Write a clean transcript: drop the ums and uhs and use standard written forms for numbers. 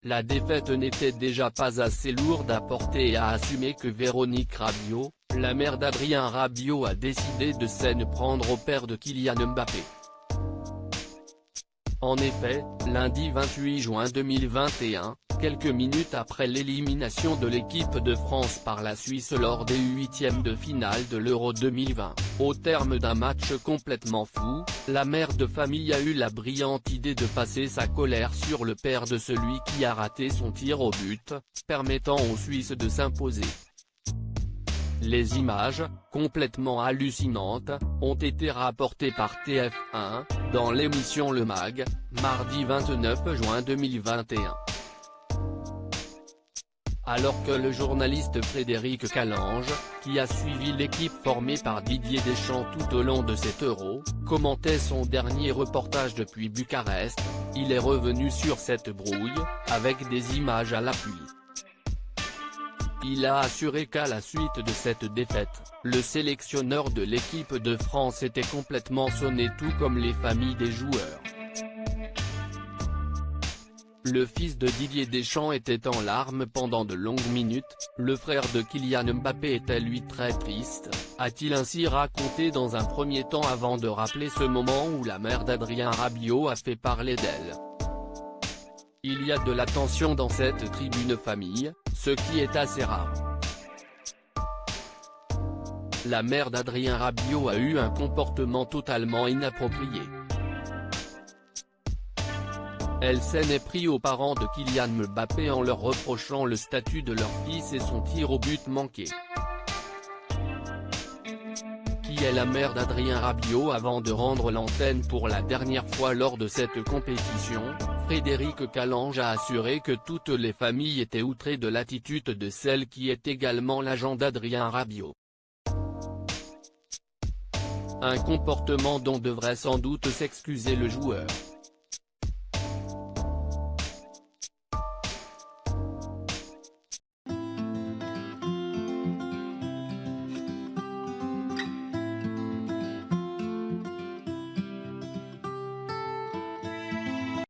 la défaite n'était déjà pas assez lourde à porter et a assumé que Véronique Rabiot, la mère d'Adrien Rabiot, a décidé de s'en prendre au père de Kylian Mbappé. En effet, lundi 28 juin 2021, quelques minutes après l'élimination de l'équipe de France par la Suisse lors des huitièmes de finale de l'Euro 2020, au terme d'un match complètement fou, la mère de famille a eu la brillante idée de passer sa colère sur le père de celui qui a raté son tir au but, permettant aux Suisses de s'imposer. Les images, complètement hallucinantes, ont été rapportées par TF1, dans l'émission Le Mag, mardi 29 juin 2021. Alors que le journaliste Frédéric Calange, qui a suivi l'équipe formée par Didier Deschamps tout au long de cet Euro, commentait son dernier reportage depuis Bucarest, il est revenu sur cette brouille, avec des images à l'appui. Il a assuré qu'à la suite de cette défaite, le sélectionneur de l'équipe de France était complètement sonné, tout comme les familles des joueurs. Le fils de Didier Deschamps était en larmes pendant de longues minutes, le frère de Kylian Mbappé était lui très triste, a-t-il ainsi raconté dans un premier temps avant de rappeler ce moment où la mère d'Adrien Rabiot a fait parler d'elle. Il y a de la tension dans cette tribune famille, ce qui est assez rare. La mère d'Adrien Rabiot a eu un comportement totalement inapproprié. Elle s'en est pris aux parents de Kylian Mbappé en leur reprochant le statut de leur fils et son tir au but manqué. Qui est la mère d'Adrien Rabiot? Avant de rendre l'antenne pour la dernière fois lors de cette compétition, Frédéric Calange a assuré que toutes les familles étaient outrées de l'attitude de celle qui est également l'agent d'Adrien Rabiot. Un comportement dont devrait sans doute s'excuser le joueur.